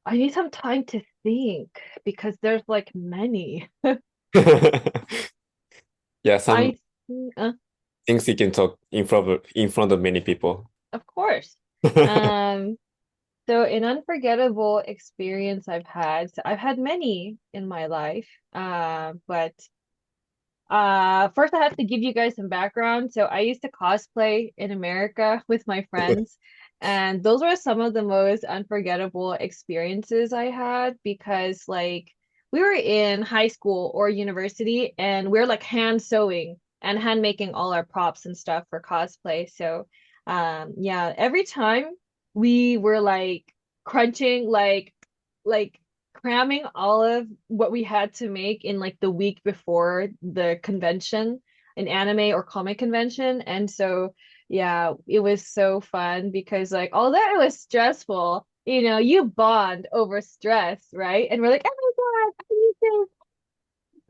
I need some time to think because there's like many. Yeah, some I uh, things you can talk in front of many people. of course. Um, so an unforgettable experience I've had. So I've had many in my life. But first I have to give you guys some background. So I used to cosplay in America with my friends, and those were some of the most unforgettable experiences I had because like we were in high school or university and we're like hand sewing and hand making all our props and stuff for cosplay. So yeah, every time we were like crunching like cramming all of what we had to make in like the week before the convention, an anime or comic convention. And so, yeah, it was so fun because like although it was stressful, you bond over stress, right? And we're like, oh my God, I need this.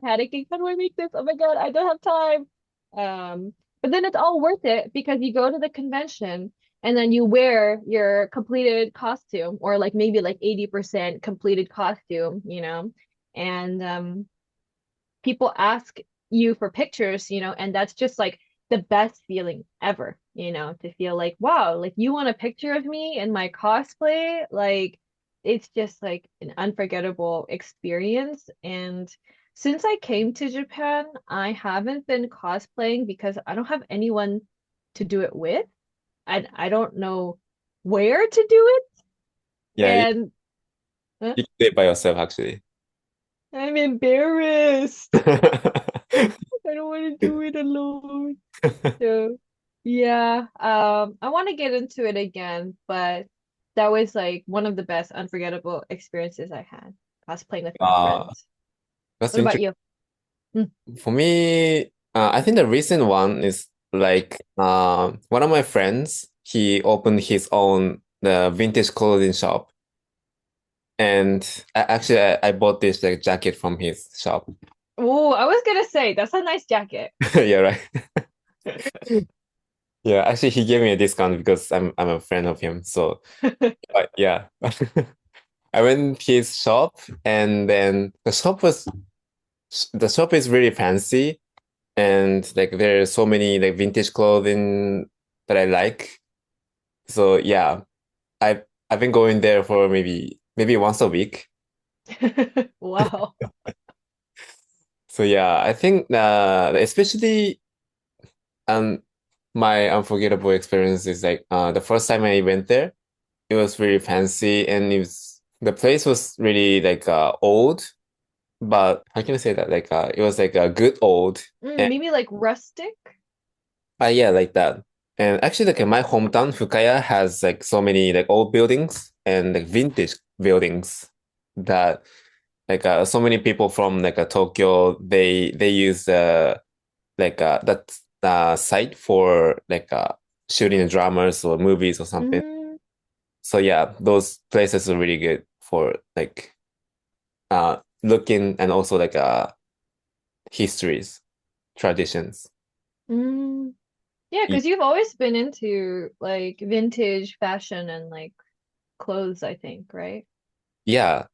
Panicking, how do I make this? Oh my God, I don't have time. But then it's all worth it because you go to the convention and then you wear your completed costume or like maybe like 80% completed costume, and people ask you for pictures, and that's just like the best feeling ever, to feel like, wow, like you want a picture of me in my cosplay? Like it's just like an unforgettable experience. And since I came to Japan, I haven't been cosplaying because I don't have anyone to do it with. I don't know where to do it. Yeah, you, And uh, you can do it by yourself actually. I'm embarrassed. I don't want to do it alone. So yeah, I want to get into it again, but that was like one of the best unforgettable experiences I had. I was playing with my Uh, friends. that's What about interesting. you? Mm. For me, I think the recent one is like one of my friends, he opened his own the vintage clothing shop. And I bought this like jacket from his shop. Oh, I was gonna say that's a nice jacket. Yeah, right. Yeah, actually he gave me a discount because I'm a friend of him. So yeah. I went to his shop and then the shop is really fancy and like there are so many like vintage clothing that I like. So yeah, I've been going there for maybe once a week. Wow. So yeah, I think especially um my unforgettable experience is like the first time I went there, it was really fancy and the place was really like old, but how can I say that? Like it was like a good old and Maybe like rustic. yeah, like that. And actually like in my hometown, Fukaya has like so many like old buildings and like vintage buildings that like so many people from like Tokyo they use that site for like shooting dramas or movies or something. Mm, So yeah, those places are really good for like looking and also like histories, traditions. mm. Yeah, Y- because you've always been into like vintage fashion and like clothes, I think, right? Yeah,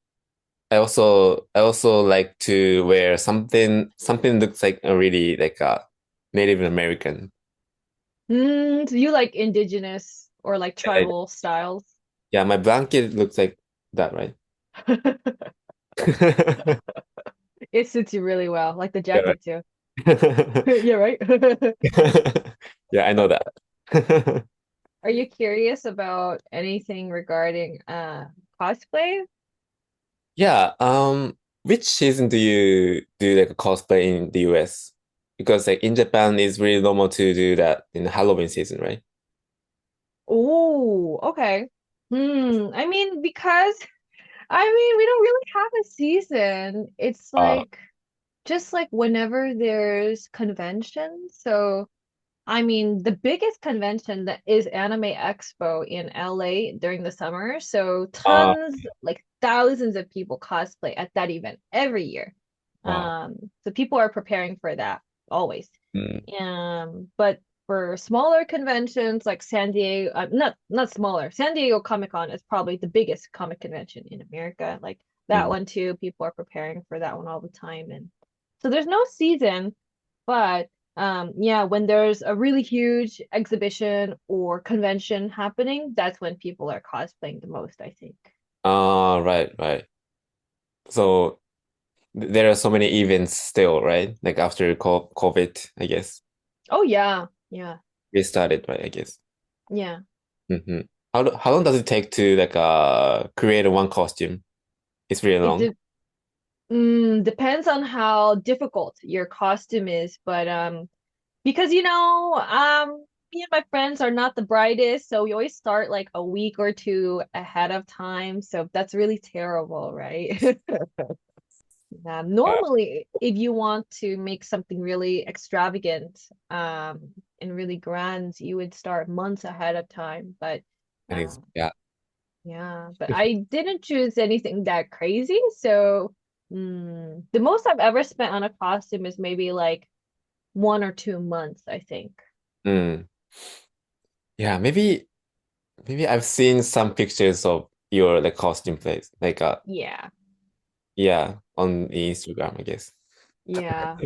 I also like to wear something looks like a really like a Native American. So you like indigenous or like Yeah, tribal styles? yeah, my blanket looks like that, right? It suits you really well, like the Yeah, jacket too. right. Yeah, right. Yeah, I know that. Are you curious about anything regarding cosplay? Yeah, which season do you do like a cosplay in the US? Because like in Japan, it's really normal to do that in the Halloween season, right? Oh, okay. I mean, because we don't really have a season. It's Uh, like just like whenever there's conventions. So the biggest convention that is Anime Expo in LA during the summer. So uh, tons, like thousands of people cosplay at that event every year. wow. So people are preparing for that always. Mm, But for smaller conventions like San Diego, not smaller. San Diego Comic-Con is probably the biggest comic convention in America. Like that Mm. one too, people are preparing for that one all the time. And so there's no season, but yeah, when there's a really huge exhibition or convention happening, that's when people are cosplaying the most, I think. Right, right. So there are so many events still, right? Like after COVID, I guess. Oh yeah, yeah, Restarted, right? I guess. yeah. Hmm. How long does it take to like create one costume? It's really It long. de depends on how difficult your costume is, but because me and my friends are not the brightest, so we always start like a week or two ahead of time. So that's really terrible, right? Yeah, Normally, if you want to make something really extravagant, and really grand, you would start months ahead of time. But I think um, yeah. yeah, but I didn't choose anything that crazy. So the most I've ever spent on a costume is maybe like 1 or 2 months, I think. Mm. Yeah, maybe I've seen some pictures of your like costume place. Like Yeah. yeah, on Instagram, I guess. Yeah.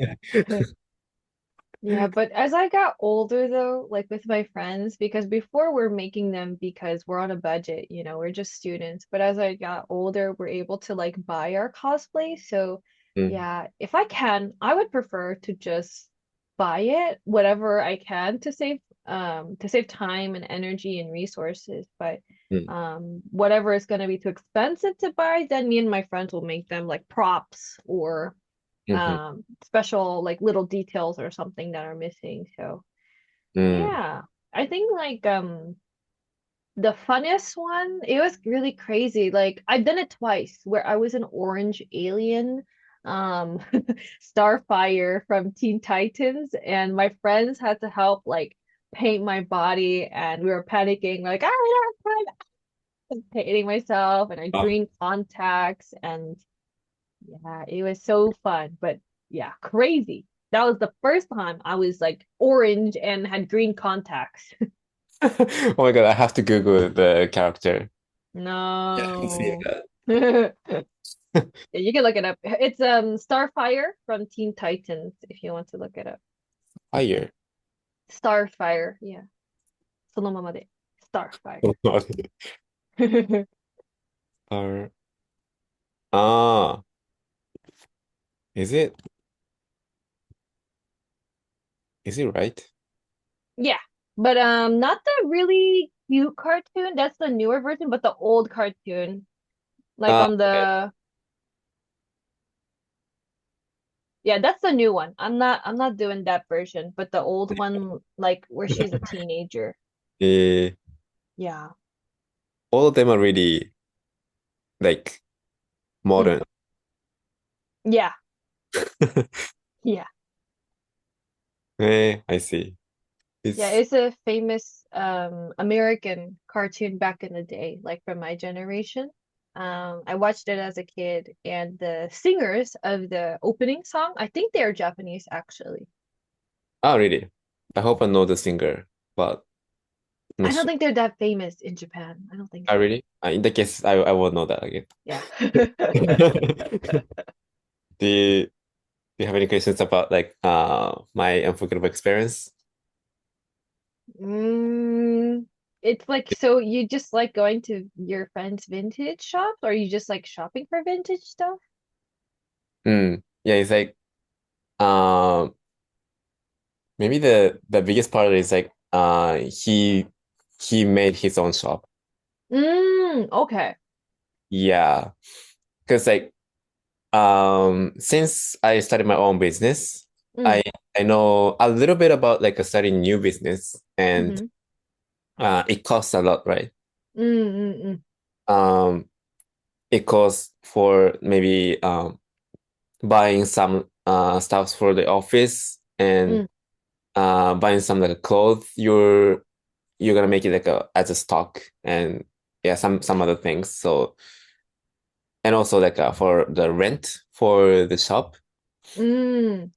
Yeah, but as I got older though, like with my friends, because before we're making them because we're on a budget, we're just students. But as I got older, we're able to like buy our cosplay. So Mm, yeah, if I can, I would prefer to just buy it, whatever I can to save time and energy and resources. But mm, whatever is gonna be too expensive to buy, then me and my friends will make them like props or mhm, special like little details or something that are missing. So mm. yeah, I think like the funniest one, it was really crazy. Like I've done it twice where I was an orange alien, um Starfire from Teen Titans, and my friends had to help like paint my body, and we were panicking like I don't have time painting myself, and I Oh green contacts, and yeah, it was so fun, but yeah, crazy. That was the first time I was like orange and had green contacts. oh my God, I have to Google the character. Yeah, I can see No. that. Yeah, you can look it up. It's Starfire from Teen Titans if you want to look it up. Fire. Starfire, yeah. そのままで Starfire. Are ah, is it is it right? Yeah. But not the really cute cartoon. That's the newer version, but the old cartoon. Like on Okay. the Yeah, that's the new one. I'm not doing that version, but the old one, like where she's a teenager. Eh, Yeah. all of them are really like Mm. modern. Yeah. Yeah. I see. Yeah, It's it's a famous American cartoon back in the day, like from my generation. I watched it as a kid, and the singers of the opening song, I think they're Japanese actually. oh really? I hope I know the singer, but I'm I not don't sure. think they're that famous in Japan. I don't think Oh so. really? In that case, I will know that again. Yeah. Do you, do you have any questions about like my unforgettable experience? Mm, it's like, so you just like going to your friend's vintage shops, or you just like shopping for vintage stuff? Yeah, it's like um maybe the biggest part is like he made his own shop. Okay. Yeah, because like since I started my own business, Mm, I know a little bit about like starting new business, and mm-hmm. it costs a lot, right? Mm, Um, it costs for maybe buying some stuffs for the office and mm, buying some like clothes you're gonna make it like a as a stock and yeah some other things. So and also like for the rent for the shop. mm,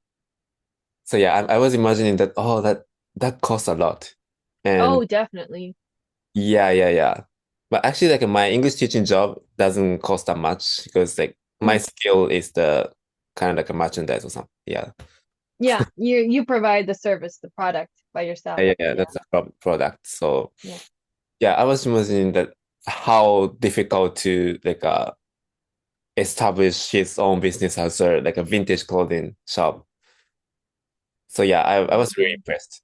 So yeah, I was imagining that, oh, that that costs a lot. And Oh, definitely. yeah. But actually, like my English teaching job doesn't cost that much because like my Mm. skill is the kind of like a merchandise or something. Yeah. Yeah, you provide the service, the product by yourself. Yeah, Yeah, that's a product. So yeah. yeah, I was imagining that how difficult to like establish his own business as a like a vintage clothing shop. So yeah, I was really Mhm. impressed.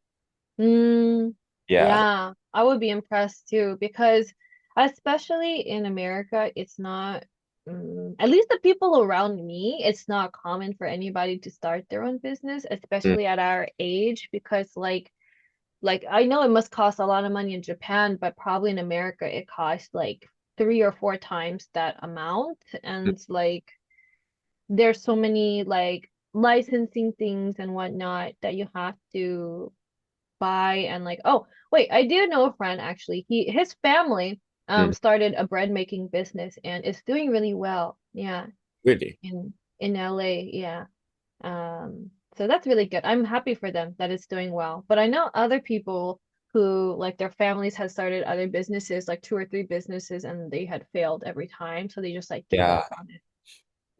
Mm, Yeah. yeah, I would be impressed too because especially in America, it's not at least the people around me, it's not common for anybody to start their own business, Mm, especially at our age because like I know it must cost a lot of money in Japan, but probably in America it costs like 3 or 4 times that amount mm, and like there's so many like licensing things and whatnot that you have to buy and like oh wait I do know a friend actually his family mm. started a bread making business and it's doing really well yeah Really? in LA yeah so that's really good. I'm happy for them that it's doing well but I know other people who like their families had started other businesses like 2 or 3 businesses and they had failed every time so they just like gave Yeah. up on it.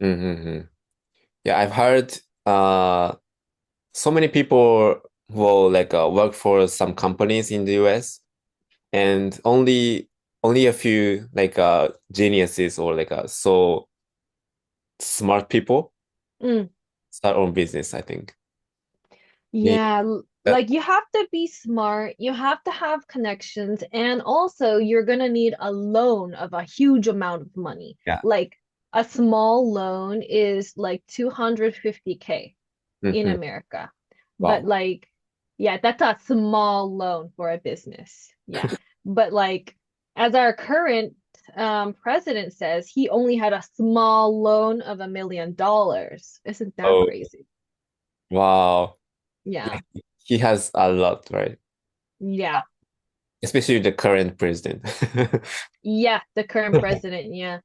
Mm-hmm. Yeah, I've heard so many people will like work for some companies in the US and only a few like geniuses or like so smart people Mm. start own business, I think. Maybe Yeah, that like you have to be smart, you have to have connections, and also you're gonna need a loan of a huge amount of money. yeah. Like a small loan is like 250K in Hmm. America. But Wow. like, yeah, that's a small loan for a business. Yeah. But like, as our current president says, he only had a small loan of $1 million. Isn't that Oh, crazy? wow. Yeah, Yeah. he has a lot, right? Yeah. Especially the current president. Yeah, the current president, yeah.